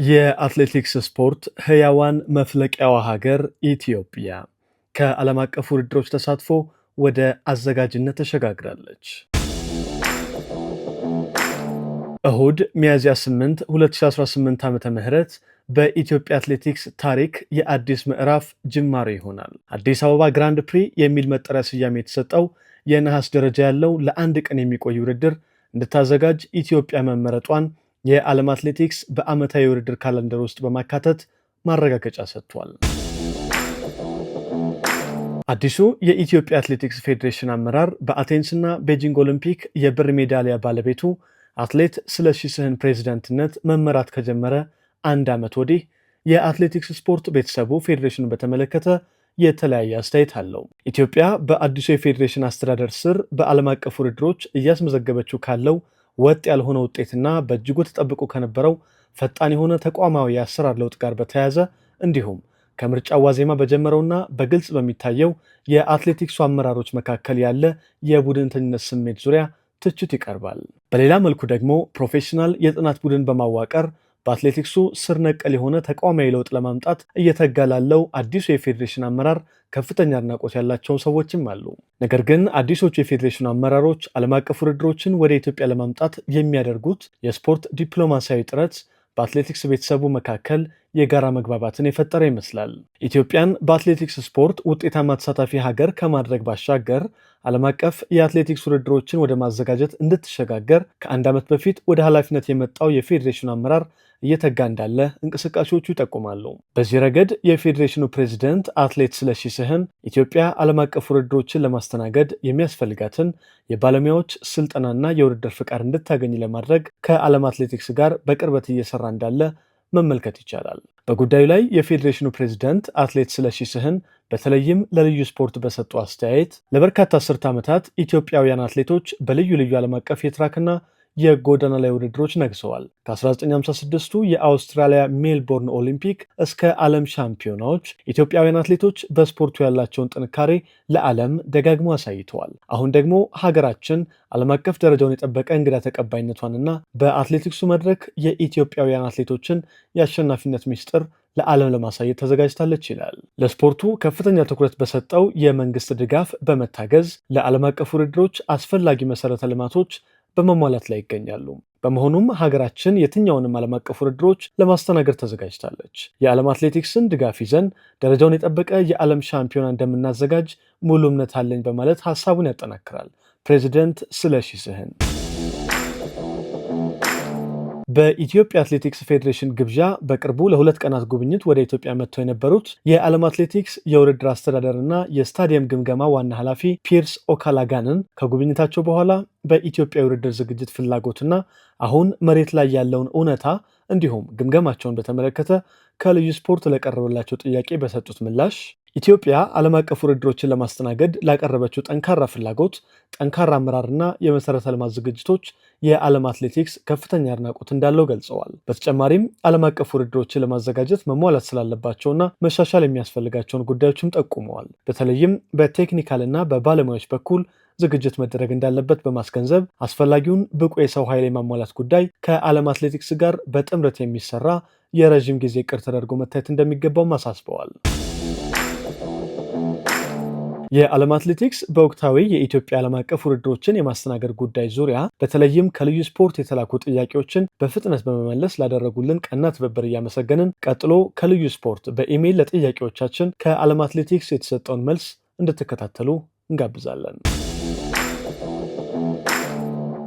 የአትሌቲክስ ስፖርት ህያዋን መፍለቂያዋ ሀገር ኢትዮጵያ ከዓለም አቀፍ ውድድሮች ተሳትፎ ወደ አዘጋጅነት ተሸጋግራለች። እሁድ ሚያዝያ 8 2018 ዓ.ም በኢትዮጵያ አትሌቲክስ ታሪክ የአዲስ ምዕራፍ ጅማሬ ይሆናል። አዲስ አበባ ግራንድ ፕሪ የሚል መጠሪያ ስያሜ የተሰጠው የነሐስ ደረጃ ያለው ለአንድ ቀን የሚቆይ ውድድር እንድታዘጋጅ ኢትዮጵያ መመረጧን የዓለም አትሌቲክስ በዓመታዊ የውድድር ካለንደር ውስጥ በማካተት ማረጋገጫ ሰጥቷል። አዲሱ የኢትዮጵያ አትሌቲክስ ፌዴሬሽን አመራር በአቴንስና ቤጂንግ ኦሊምፒክ የብር ሜዳሊያ ባለቤቱ አትሌት ስለሺ ስህን ፕሬዝዳንትነት መመራት ከጀመረ አንድ ዓመት ወዲህ የአትሌቲክስ ስፖርት ቤተሰቡ ፌዴሬሽኑን በተመለከተ የተለያየ አስተያየት አለው። ኢትዮጵያ በአዲሱ የፌዴሬሽን አስተዳደር ስር በዓለም አቀፍ ውድድሮች እያስመዘገበችው ካለው ወጥ ያልሆነ ውጤትና በእጅጉ ተጠብቆ ከነበረው ፈጣን የሆነ ተቋማዊ የአሰራር ለውጥ ጋር በተያያዘ እንዲሁም ከምርጫው ዋዜማ በጀመረውና በግልጽ በሚታየው የአትሌቲክሱ አመራሮች መካከል ያለ የቡድንተኝነት ስሜት ዙሪያ ትችት ይቀርባል። በሌላ መልኩ ደግሞ ፕሮፌሽናል የጥናት ቡድን በማዋቀር በአትሌቲክሱ ስር ነቀል የሆነ ተቋማዊ ለውጥ ለማምጣት እየተጋ ላለው አዲሱ የፌዴሬሽን አመራር ከፍተኛ አድናቆት ያላቸው ሰዎችም አሉ። ነገር ግን አዲሶቹ የፌዴሬሽኑ አመራሮች ዓለም አቀፍ ውድድሮችን ወደ ኢትዮጵያ ለማምጣት የሚያደርጉት የስፖርት ዲፕሎማሲያዊ ጥረት በአትሌቲክስ ቤተሰቡ መካከል የጋራ መግባባትን የፈጠረ ይመስላል። ኢትዮጵያን በአትሌቲክስ ስፖርት ውጤታማ ተሳታፊ ሀገር ከማድረግ ባሻገር ዓለም አቀፍ የአትሌቲክስ ውድድሮችን ወደ ማዘጋጀት እንድትሸጋገር ከአንድ ዓመት በፊት ወደ ኃላፊነት የመጣው የፌዴሬሽኑ አመራር እየተጋ እንዳለ እንቅስቃሴዎቹ ይጠቁማሉ። በዚህ ረገድ የፌዴሬሽኑ ፕሬዚደንት አትሌት ስለሺ ስህን ኢትዮጵያ ዓለም አቀፍ ውድድሮችን ለማስተናገድ የሚያስፈልጋትን የባለሙያዎች ስልጠናና የውድድር ፍቃድ እንድታገኝ ለማድረግ ከዓለም አትሌቲክስ ጋር በቅርበት እየሰራ እንዳለ መመልከት ይቻላል። በጉዳዩ ላይ የፌዴሬሽኑ ፕሬዚደንት አትሌት ስለሺ ስህን በተለይም ለልዩ ስፖርት በሰጡ አስተያየት ለበርካታ አስርት ዓመታት ኢትዮጵያውያን አትሌቶች በልዩ ልዩ ዓለም አቀፍ የትራክና የጎዳና ላይ ውድድሮች ነግሰዋል። ከ1956ቱ የአውስትራሊያ ሜልቦርን ኦሊምፒክ እስከ ዓለም ሻምፒዮናዎች ኢትዮጵያውያን አትሌቶች በስፖርቱ ያላቸውን ጥንካሬ ለዓለም ደጋግሞ አሳይተዋል። አሁን ደግሞ ሀገራችን ዓለም አቀፍ ደረጃውን የጠበቀ እንግዳ ተቀባይነቷንና በአትሌቲክሱ መድረክ የኢትዮጵያውያን አትሌቶችን የአሸናፊነት ምስጢር ለዓለም ለማሳየት ተዘጋጅታለች ይላል። ለስፖርቱ ከፍተኛ ትኩረት በሰጠው የመንግስት ድጋፍ በመታገዝ ለዓለም አቀፍ ውድድሮች አስፈላጊ መሰረተ ልማቶች በመሟላት ላይ ይገኛሉ። በመሆኑም ሀገራችን የትኛውንም ዓለም አቀፍ ውድድሮች ለማስተናገድ ተዘጋጅታለች። የዓለም አትሌቲክስን ድጋፍ ይዘን ደረጃውን የጠበቀ የዓለም ሻምፒዮና እንደምናዘጋጅ ሙሉ እምነት አለኝ በማለት ሀሳቡን ያጠናክራል ፕሬዚደንት ስለሺ ስህን። በኢትዮጵያ አትሌቲክስ ፌዴሬሽን ግብዣ በቅርቡ ለ2 ቀናት ጉብኝት ወደ ኢትዮጵያ መጥተው የነበሩት የዓለም አትሌቲክስ የውድድር አስተዳደርና የስታዲየም ግምገማ ዋና ኃላፊ ፒርስ ኦካላጋንን ከጉብኝታቸው በኋላ በኢትዮጵያ የውድድር ዝግጅት ፍላጎትና አሁን መሬት ላይ ያለውን እውነታ እንዲሁም ግምገማቸውን በተመለከተ ከልዩ ስፖርት ለቀረበላቸው ጥያቄ በሰጡት ምላሽ ኢትዮጵያ ዓለም አቀፍ ውድድሮችን ለማስተናገድ ላቀረበችው ጠንካራ ፍላጎት፣ ጠንካራ አመራርና የመሰረተ ልማት ዝግጅቶች የዓለም አትሌቲክስ ከፍተኛ አድናቆት እንዳለው ገልጸዋል። በተጨማሪም ዓለም አቀፍ ውድድሮችን ለማዘጋጀት መሟላት ስላለባቸውና መሻሻል የሚያስፈልጋቸውን ጉዳዮችም ጠቁመዋል። በተለይም በቴክኒካልና በባለሙያዎች በኩል ዝግጅት መደረግ እንዳለበት በማስገንዘብ አስፈላጊውን ብቁ የሰው ኃይል የማሟላት ጉዳይ ከዓለም አትሌቲክስ ጋር በጥምረት የሚሰራ የረዥም ጊዜ እቅድ ተደርጎ መታየት እንደሚገባውም አሳስበዋል። የዓለም አትሌቲክስ በወቅታዊ የኢትዮጵያ ዓለም አቀፍ ውድድሮችን የማስተናገድ ጉዳይ ዙሪያ በተለይም ከልዩ ስፖርት የተላኩ ጥያቄዎችን በፍጥነት በመመለስ ላደረጉልን ቀና ትብብር እያመሰገንን ቀጥሎ ከልዩ ስፖርት በኢሜይል ለጥያቄዎቻችን ከዓለም አትሌቲክስ የተሰጠውን መልስ እንድትከታተሉ እንጋብዛለን።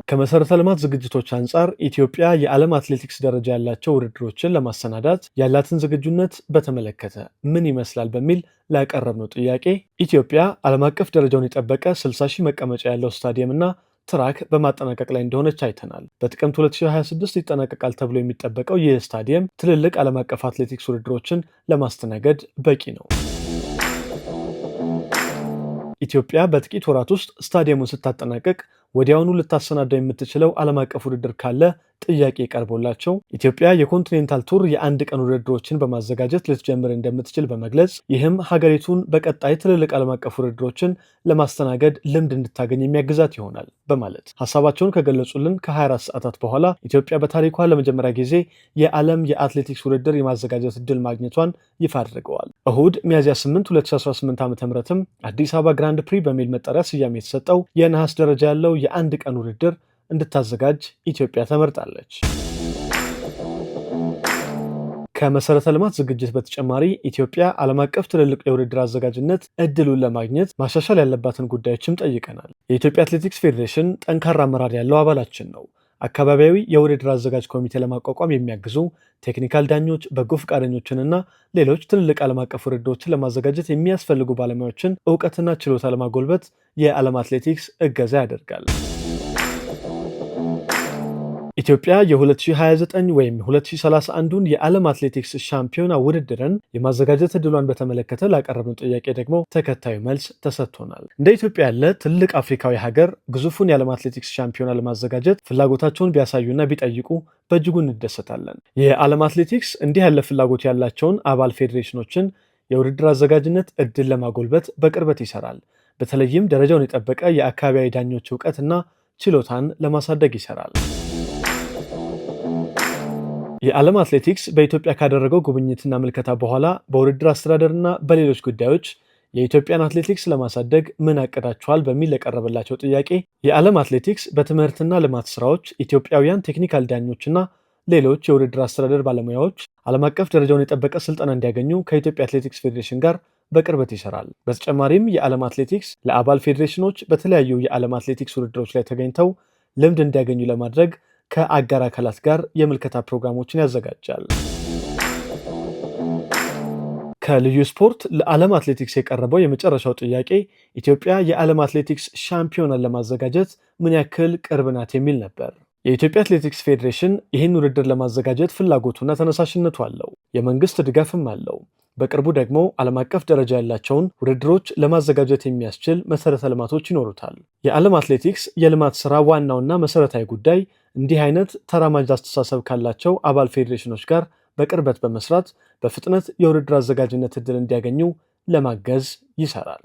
ከመሰረተ ልማት ዝግጅቶች አንጻር ኢትዮጵያ የዓለም አትሌቲክስ ደረጃ ያላቸው ውድድሮችን ለማሰናዳት ያላትን ዝግጁነት በተመለከተ ምን ይመስላል በሚል ላቀረብነው ጥያቄ ኢትዮጵያ ዓለም አቀፍ ደረጃውን የጠበቀ 60,000 መቀመጫ ያለው ስታዲየምና ትራክ በማጠናቀቅ ላይ እንደሆነች አይተናል። በጥቅምት 2026 ይጠናቀቃል ተብሎ የሚጠበቀው ይህ ስታዲየም ትልልቅ ዓለም አቀፍ አትሌቲክስ ውድድሮችን ለማስተናገድ በቂ ነው። ኢትዮጵያ በጥቂት ወራት ውስጥ ስታዲየሙን ስታጠናቀቅ ወዲያውኑ ልታሰናዳው የምትችለው ዓለም አቀፍ ውድድር ካለ ጥያቄ ቀርቦላቸው ኢትዮጵያ የኮንቲኔንታል ቱር የአንድ ቀን ውድድሮችን በማዘጋጀት ልትጀምር እንደምትችል በመግለጽ ይህም ሀገሪቱን በቀጣይ ትልልቅ ዓለም አቀፍ ውድድሮችን ለማስተናገድ ልምድ እንድታገኝ የሚያግዛት ይሆናል በማለት ሀሳባቸውን ከገለጹልን ከ24 ሰዓታት በኋላ ኢትዮጵያ በታሪኳ ለመጀመሪያ ጊዜ የዓለም የአትሌቲክስ ውድድር የማዘጋጀት እድል ማግኘቷን ይፋ አድርገዋል። እሁድ ሚያዝያ 8 2018 ዓ.ም አዲስ አበባ ግራንድ ፕሪ በሚል መጠሪያ ስያሜ የተሰጠው የነሐስ ደረጃ ያለው የአንድ ቀን ውድድር እንድታዘጋጅ ኢትዮጵያ ተመርጣለች። ከመሰረተ ልማት ዝግጅት በተጨማሪ ኢትዮጵያ ዓለም አቀፍ ትልልቅ የውድድር አዘጋጅነት እድሉን ለማግኘት ማሻሻል ያለባትን ጉዳዮችም ጠይቀናል። የኢትዮጵያ አትሌቲክስ ፌዴሬሽን ጠንካራ አመራር ያለው አባላችን ነው። አካባቢያዊ የውድድር አዘጋጅ ኮሚቴ ለማቋቋም የሚያግዙ ቴክኒካል ዳኞች፣ በጎ ፈቃደኞችንና ሌሎች ትልልቅ ዓለም አቀፍ ውድድሮችን ለማዘጋጀት የሚያስፈልጉ ባለሙያዎችን እውቀትና ችሎታ ለማጎልበት የዓለም አትሌቲክስ እገዛ ያደርጋል። ኢትዮጵያ የ2029 ወይም 2031ን የዓለም አትሌቲክስ ሻምፒዮና ውድድርን የማዘጋጀት እድሏን በተመለከተ ላቀረብነው ጥያቄ ደግሞ ተከታዩ መልስ ተሰጥቶናል። እንደ ኢትዮጵያ ያለ ትልቅ አፍሪካዊ ሀገር ግዙፉን የዓለም አትሌቲክስ ሻምፒዮና ለማዘጋጀት ፍላጎታቸውን ቢያሳዩና ቢጠይቁ በእጅጉ እንደሰታለን። የዓለም አትሌቲክስ እንዲህ ያለ ፍላጎት ያላቸውን አባል ፌዴሬሽኖችን የውድድር አዘጋጅነት እድል ለማጎልበት በቅርበት ይሰራል። በተለይም ደረጃውን የጠበቀ የአካባቢያዊ ዳኞች እውቀትና ችሎታን ለማሳደግ ይሰራል። የዓለም አትሌቲክስ በኢትዮጵያ ካደረገው ጉብኝትና ምልከታ በኋላ በውድድር አስተዳደርና በሌሎች ጉዳዮች የኢትዮጵያን አትሌቲክስ ለማሳደግ ምን አቅዳቸዋል በሚል ለቀረበላቸው ጥያቄ የዓለም አትሌቲክስ በትምህርትና ልማት ስራዎች ኢትዮጵያውያን ቴክኒካል ዳኞችና ሌሎች የውድድር አስተዳደር ባለሙያዎች ዓለም አቀፍ ደረጃውን የጠበቀ ስልጠና እንዲያገኙ ከኢትዮጵያ አትሌቲክስ ፌዴሬሽን ጋር በቅርበት ይሰራል። በተጨማሪም የዓለም አትሌቲክስ ለአባል ፌዴሬሽኖች በተለያዩ የዓለም አትሌቲክስ ውድድሮች ላይ ተገኝተው ልምድ እንዲያገኙ ለማድረግ ከአጋር አካላት ጋር የምልከታ ፕሮግራሞችን ያዘጋጃል። ከልዩ ስፖርት ለዓለም አትሌቲክስ የቀረበው የመጨረሻው ጥያቄ ኢትዮጵያ የዓለም አትሌቲክስ ሻምፒዮናን ለማዘጋጀት ምን ያክል ቅርብ ናት የሚል ነበር። የኢትዮጵያ አትሌቲክስ ፌዴሬሽን ይህን ውድድር ለማዘጋጀት ፍላጎቱና ተነሳሽነቱ አለው። የመንግስት ድጋፍም አለው። በቅርቡ ደግሞ ዓለም አቀፍ ደረጃ ያላቸውን ውድድሮች ለማዘጋጀት የሚያስችል መሰረተ ልማቶች ይኖሩታል። የዓለም አትሌቲክስ የልማት ስራ ዋናውና መሰረታዊ ጉዳይ እንዲህ አይነት ተራማጅ አስተሳሰብ ካላቸው አባል ፌዴሬሽኖች ጋር በቅርበት በመስራት በፍጥነት የውድድር አዘጋጅነት እድል እንዲያገኙ ለማገዝ ይሰራል።